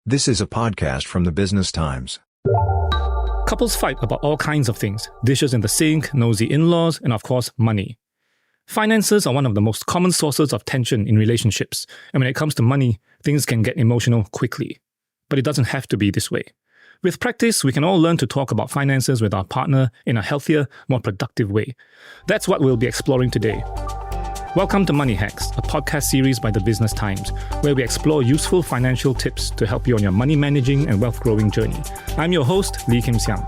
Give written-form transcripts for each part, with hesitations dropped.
This is a podcast from the Business Times. Couples fight about all kinds of things: dishes in the sink, nosy in-laws, and of course, money. Finances are one of the most common sources of tension in relationships, and when it comes to money, things can get emotional quickly. But it doesn't have to be this way. With practice, we can all learn to talk about finances with our partner in a healthier, more productive way. That's what we'll be exploring today. Welcome to Money Hacks, a podcast series by the Business Times, where we explore useful financial tips to help you on your money managing and wealth growing journey. I'm your host, Kim Siang.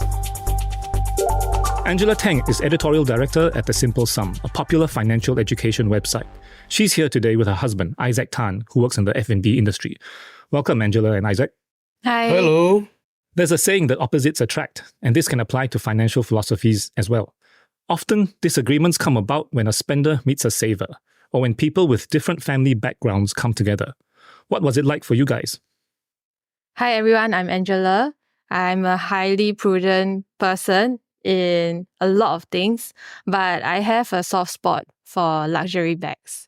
Angela Teng is editorial director at The Simple Sum, a popular financial education website. She's here today with her husband, Isaac Tan, who works in the F&B industry. Welcome, Angela and Isaac. Hi. Hello. There's a saying that opposites attract, and this can apply to financial philosophies as well. Often, disagreements come about when a spender meets a saver, or when people with different family backgrounds come together. What was it like for you guys? Hi everyone, I'm Angela. I'm a highly prudent person in a lot of things, but I have a soft spot for luxury bags.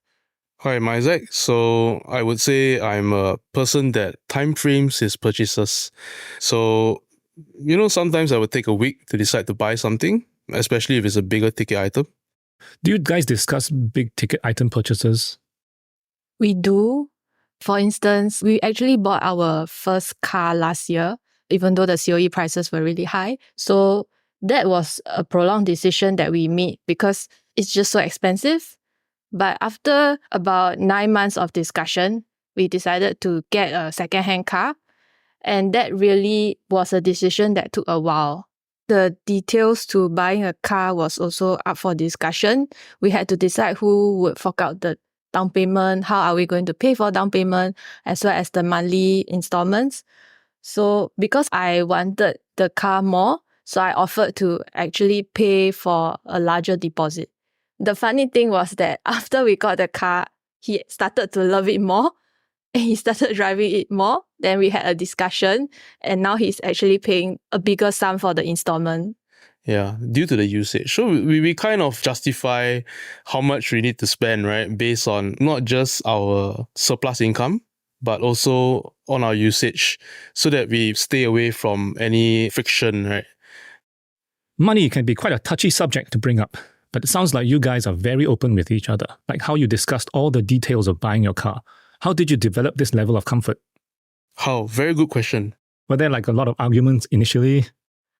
Hi, I'm Isaac. So I would say I'm a person that time frames his purchases. So, sometimes I would take a week to decide to buy something, especially if it's a bigger ticket item. Do you guys discuss big ticket item purchases? We do. For instance, we actually bought our first car last year, even though the COE prices were really high. So that was a prolonged decision that we made because it's just so expensive. But after about 9 months of discussion, we decided to get a second-hand car. And that really was a decision that took a while. The details to buying a car was also up for discussion. We had to decide who would fork out the down payment, how are we going to pay for down payment, as well as the monthly installments. So because I wanted the car more, so I offered to actually pay for a larger deposit. The funny thing was that after we got the car, he started to love it more and he started driving it more. Then we had a discussion and now he's actually paying a bigger sum for the installment. Yeah, due to the usage. So we kind of justify how much we need to spend, right? Based on not just our surplus income, but also on our usage so that we stay away from any friction, right? Money can be quite a touchy subject to bring up, but it sounds like you guys are very open with each other, like how you discussed all the details of buying your car. How did you develop this level of comfort? How? Very good question. Were there like a lot of arguments initially?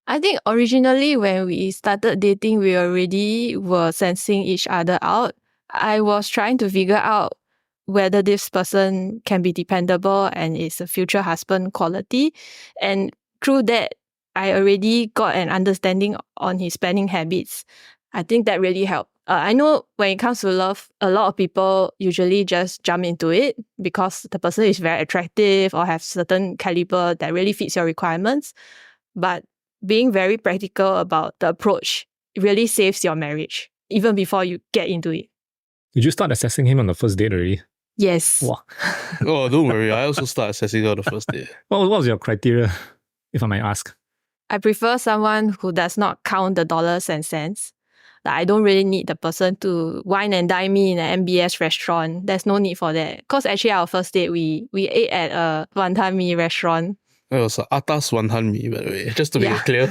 I think originally when we started dating, we already were sensing each other out. I was trying to figure out whether this person can be dependable and is a future husband quality. And through that, I already got an understanding on his spending habits. I think that really helped. I know when it comes to love, a lot of people usually just jump into it because the person is very attractive or have certain caliber that really fits your requirements. But being very practical about the approach really saves your marriage, even before you get into it. Did you start assessing him on the first date already? Yes. Wow. Oh, don't worry. I also start assessing on the first day. What was your criteria, if I may ask? I prefer someone who does not count the dollars and cents. Like, I don't really need the person to wine and dine me in an MBS restaurant. There's no need for that. Because actually our first date, we ate at a wanton mee restaurant. It was atas wanton mee, by the way, just to be clear.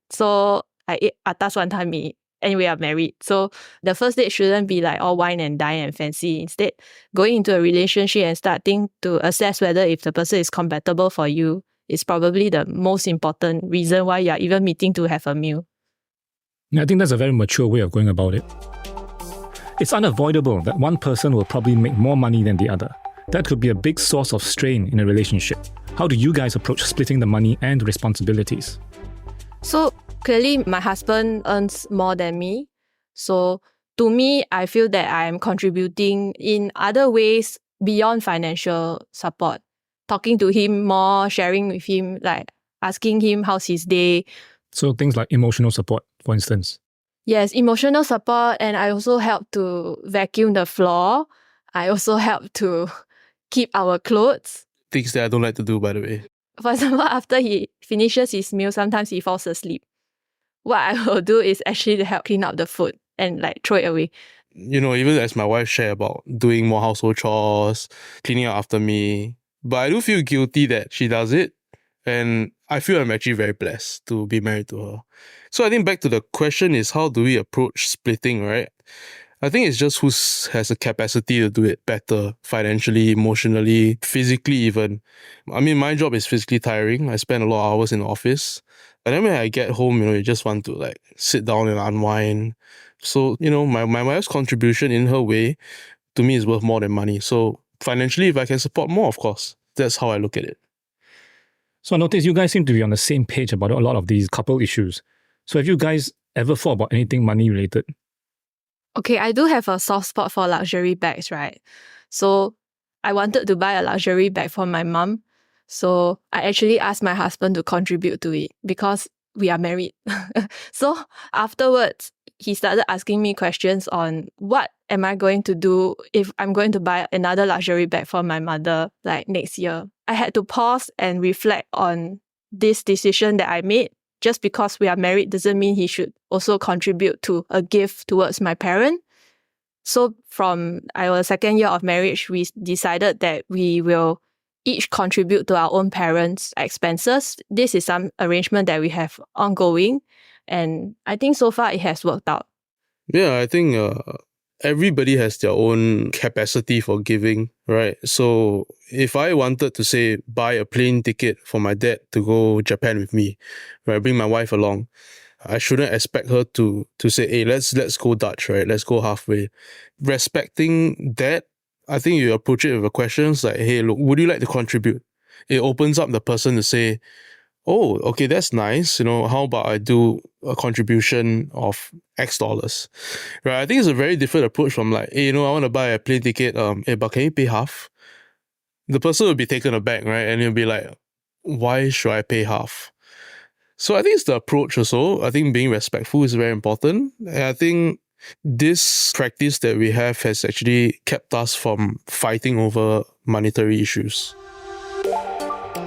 So I ate atas wanton mee and we are married. So the first date shouldn't be like all wine and dine and fancy. Instead, going into a relationship and starting to assess whether if the person is compatible for you is probably the most important reason why you are even meeting to have a meal. I think that's a very mature way of going about it. It's unavoidable that one person will probably make more money than the other. That could be a big source of strain in a relationship. How do you guys approach splitting the money and responsibilities? So clearly my husband earns more than me. So to me, I feel that I'm contributing in other ways beyond financial support. Talking to him more, sharing with him, like asking him how's his day. So things like emotional support, for instance. Yes, emotional support, and I also help to vacuum the floor. I also help to keep our clothes. Things that I don't like to do, by the way. For example, after he finishes his meal, sometimes he falls asleep. What I will do is actually to help clean up the food and like throw it away. Even as my wife shared about doing more household chores, cleaning up after me, But I do feel guilty that she does it. And I feel I'm actually very blessed to be married to her. So I think back to the question is, how do we approach splitting, right? I think it's just who has the capacity to do it better financially, emotionally, physically even. I mean, my job is physically tiring. I spend a lot of hours in the office. But then when I get home, you just want to like sit down and unwind. So, my wife's contribution in her way to me is worth more than money. So financially, if I can support more, of course, that's how I look at it. So I noticed you guys seem to be on the same page about a lot of these couple issues. So have you guys ever thought about anything money related? Okay, I do have a soft spot for luxury bags, right? So I wanted to buy a luxury bag for my mom. So I actually asked my husband to contribute to it because we are married. So afterwards, he started asking me questions on what am I going to do if I'm going to buy another luxury bag for my mother like next year. I had to pause and reflect on this decision that I made. Just because we are married doesn't mean he should also contribute to a gift towards my parent. So from our second year of marriage, we decided that we will each contribute to our own parents' expenses. This is some arrangement that we have ongoing. And I think so far it has worked out. Yeah, I think everybody has their own capacity for giving, right? So if I wanted to say buy a plane ticket for my dad to go Japan with me, right, bring my wife along, I shouldn't expect her to say, hey, let's go Dutch, right? Let's go halfway. Respecting that, I think you approach it with a question like, hey, look, would you like to contribute? It opens up the person to say, oh, okay, that's nice. How about I do a contribution of X dollars, right? I think it's a very different approach from like, hey, I want to buy a plane ticket. But can you pay half? The person will be taken aback, right? And he'll be like, why should I pay half? So I think it's the approach also. I think being respectful is very important. And I think this practice that we have has actually kept us from fighting over monetary issues.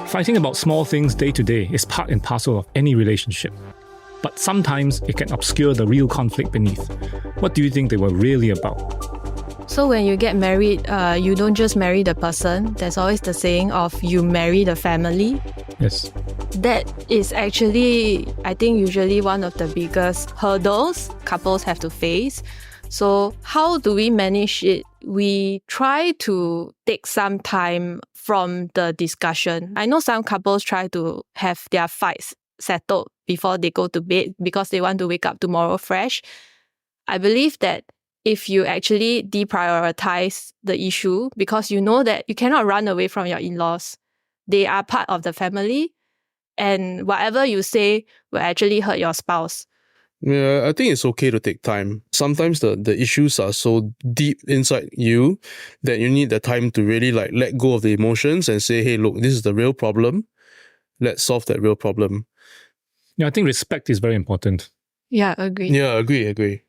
Fighting about small things day to day is part and parcel of any relationship. But sometimes it can obscure the real conflict beneath. What do you think they were really about? So when you get married, you don't just marry the person. There's always the saying of you marry the family. Yes. That is actually, I think, usually one of the biggest hurdles couples have to face. So how do we manage it? We try to take some time from the discussion. I know some couples try to have their fights settled before they go to bed because they want to wake up tomorrow fresh. I believe that if you actually deprioritize the issue, because you know that you cannot run away from your in-laws, they are part of the family, and whatever you say will actually hurt your spouse. Yeah, I think it's okay to take time. Sometimes the issues are so deep inside you that you need the time to really like let go of the emotions and say, hey, look, this is the real problem. Let's solve that real problem. Yeah, I think respect is very important. Yeah, agree. Yeah, agree.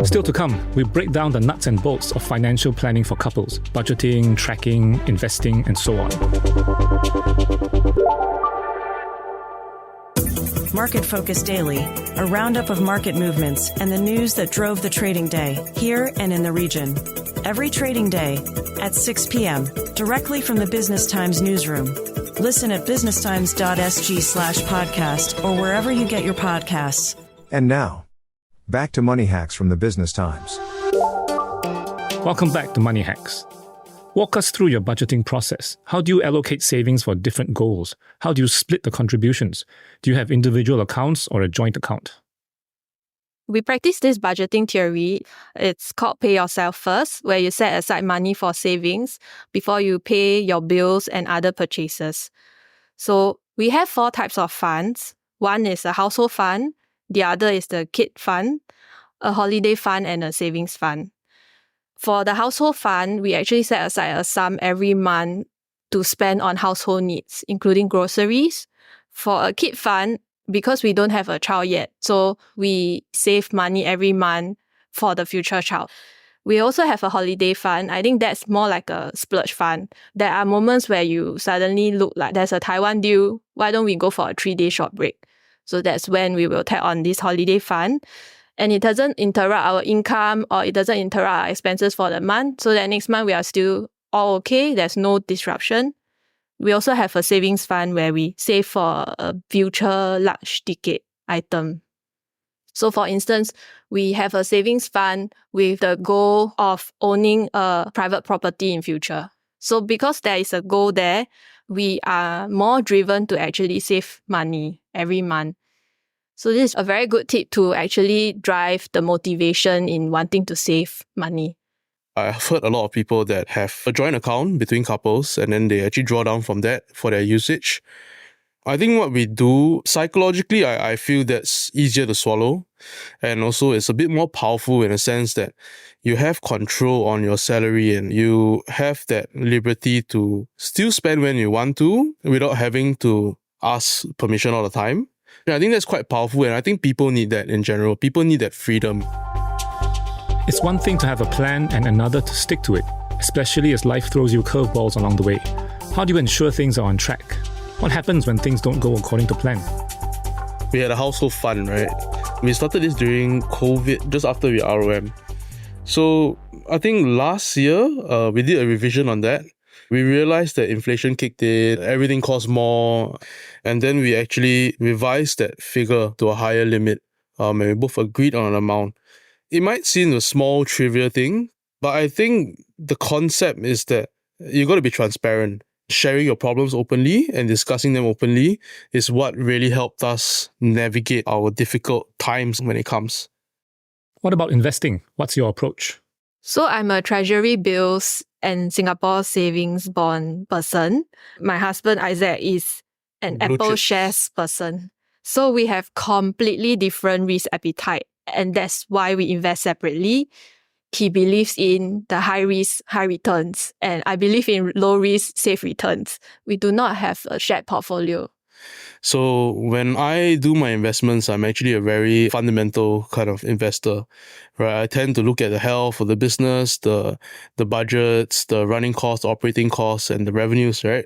Still to come, we break down the nuts and bolts of financial planning for couples, budgeting, tracking, investing, and so on. Market Focus Daily, a roundup of market movements and the news that drove the trading day, here and in the region. Every trading day at 6 p.m., directly from the Business Times newsroom. Listen at businesstimes.sg/podcast or wherever you get your podcasts. And now, back to Money Hacks from the Business Times. Welcome back to Money Hacks. Walk us through your budgeting process. How do you allocate savings for different goals? How do you split the contributions? Do you have individual accounts or a joint account? We practice this budgeting theory. It's called Pay Yourself First, where you set aside money for savings before you pay your bills and other purchases. So we have 4 types of funds. One is a household fund, the other is the kid fund, a holiday fund, and a savings fund. For the household fund, we actually set aside a sum every month to spend on household needs, including groceries. For a kid fund, because we don't have a child yet, so we save money every month for the future child. We also have a holiday fund. I think that's more like a splurge fund. There are moments where you suddenly look like there's a Taiwan deal. Why don't we go for a 3-day short break? So that's when we will tap on this holiday fund. And it doesn't interrupt our income or it doesn't interrupt our expenses for the month. So that next month we are still all okay. There's no disruption. We also have a savings fund where we save for a future large ticket item. So for instance, we have a savings fund with the goal of owning a private property in future. So because there is a goal there, we are more driven to actually save money every month. So this is a very good tip to actually drive the motivation in wanting to save money. I've heard a lot of people that have a joint account between couples and then they actually draw down from that for their usage. I think what we do, psychologically, I feel that's easier to swallow. And also it's a bit more powerful in a sense that you have control on your salary and you have that liberty to still spend when you want to without having to ask permission all the time. And I think that's quite powerful and I think people need that in general. People need that freedom. It's one thing to have a plan and another to stick to it, especially as life throws you curveballs along the way. How do you ensure things are on track? What happens when things don't go according to plan? We had a household fund, right? We started this during COVID, just after we ROM. So I think last year, we did a revision on that. We realized that inflation kicked in, everything cost more, and then we actually revised that figure to a higher limit, and we both agreed on an amount. It might seem a small, trivial thing, but I think the concept is that you got to be transparent. Sharing your problems openly and discussing them openly is what really helped us navigate our difficult times when it comes. What about investing? What's your approach? So I'm a treasury bills and Singapore savings bond person. My husband Isaac is an Blue Apple chips. shares person. So we have completely different risk appetite. And that's why we invest separately. He believes in the high risk, high returns. And I believe in low risk, safe returns. We do not have a shared portfolio. So when I do my investments, I'm actually a very fundamental kind of investor, right? I tend to look at the health of the business, the budgets, the running costs, operating costs, and the revenues, right?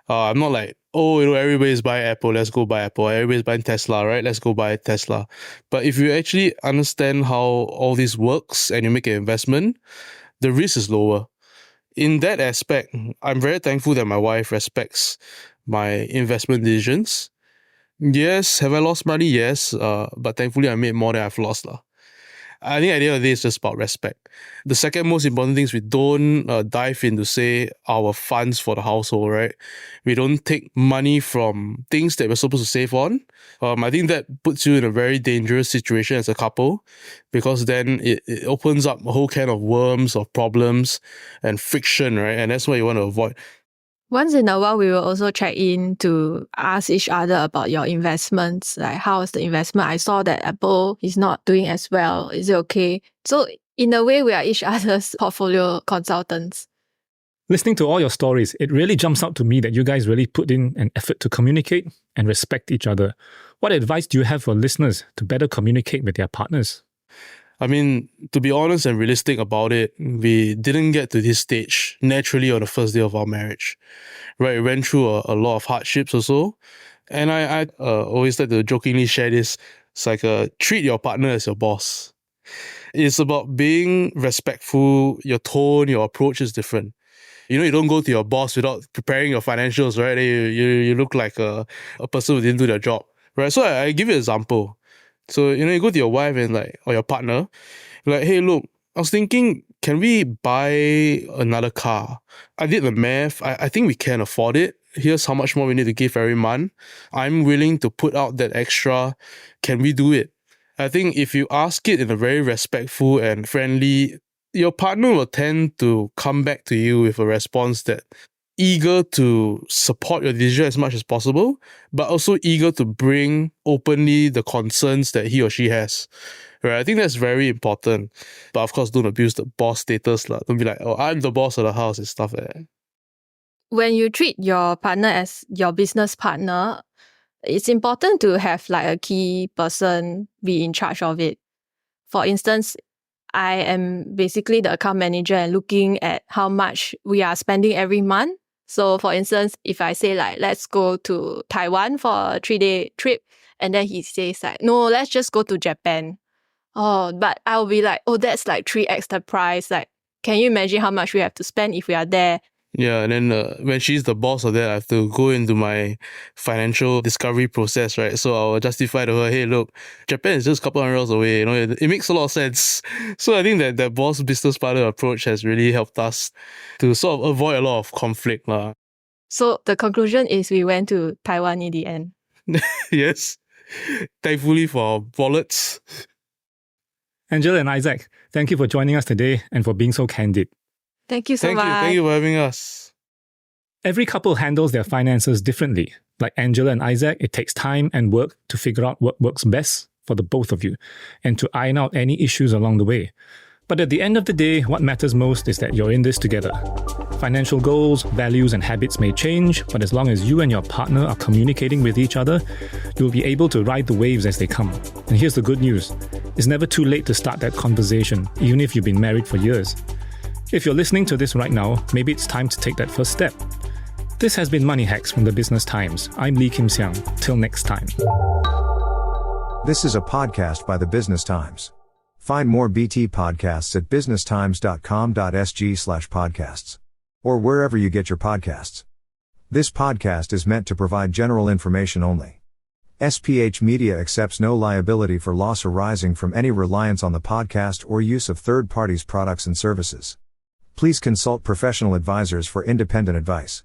I'm not like, everybody's buying Apple, let's go buy Apple. Everybody's buying Tesla, right? Let's go buy Tesla. But if you actually understand how all this works and you make an investment, the risk is lower. In that aspect, I'm very thankful that my wife respects my investment decisions. Yes, have I lost money? Yes, but thankfully I made more than I've lost. I think at the end of the day, it's just about respect. The second most important thing is we don't dive into, say, our funds for the household, right? We don't take money from things that we're supposed to save on. I think that puts you in a very dangerous situation as a couple because then it opens up a whole can of worms, of problems and friction, right? And that's what you want to avoid. Once in a while, we will also check in to ask each other about your investments. Like, how is the investment? I saw that Apple is not doing as well. Is it okay? So in a way, we are each other's portfolio consultants. Listening to all your stories, it really jumps out to me that you guys really put in an effort to communicate and respect each other. What advice do you have for listeners to better communicate with their partners? I mean, to be honest and realistic about it, we didn't get to this stage naturally on the first day of our marriage, right? We went through a lot of hardships also. And I always like to jokingly share this. It's like treat your partner as your boss. It's about being respectful. Your tone, your approach is different. You don't go to your boss without preparing your financials, right? You look like a person who didn't do their job, right? So I give you an example. So, you go to your wife and or your partner, you're like, hey, look, I was thinking, can we buy another car? I did the math. I think we can afford it. Here's how much more we need to give every month. I'm willing to put out that extra. Can we do it? I think if you ask it in a very respectful and friendly, your partner will tend to come back to you with a response that eager to support your decision as much as possible, but also eager to bring openly the concerns that he or she has. Right? I think that's very important. But of course, don't abuse the boss status. Don't be like, I'm the boss of the house and stuff like that. When you treat your partner as your business partner, it's important to have like a key person be in charge of it. For instance, I am basically the account manager and looking at how much we are spending every month. So for instance, if I say like, let's go to Taiwan for a 3-day trip, and then he says like, no, let's just go to Japan. Oh, but I'll be like, that's like 3x the price. Like, Can you imagine how much we have to spend if we are there? Yeah, and then when she's the boss of that, I have to go into my financial discovery process, right? So I'll justify to her, hey, look, Japan is just a couple $100 away. It makes a lot of sense. So I think that boss business partner approach has really helped us to sort of avoid a lot of conflict. So the conclusion is we went to Taiwan in the end. Yes, thankfully for our wallets. Angela and Isaac, thank you for joining us today and for being so candid. Thank you so much. Thank you for having us. Every couple handles their finances differently. Like Angela and Isaac, it takes time and work to figure out what works best for the both of you and to iron out any issues along the way. But at the end of the day, what matters most is that you're in this together. Financial goals, values, and habits may change, but as long as you and your partner are communicating with each other, you'll be able to ride the waves as they come. And here's the good news. It's never too late to start that conversation, even if you've been married for years. If you're listening to this right now, maybe it's time to take that first step. This has been Money Hacks from the Business Times. I'm Kim Siang. Till next time. This is a podcast by the Business Times. Find more BT podcasts at businesstimes.com.sg/podcasts or wherever you get your podcasts. This podcast is meant to provide general information only. SPH Media accepts no liability for loss arising from any reliance on the podcast or use of third parties' products and services. Please consult professional advisors for independent advice.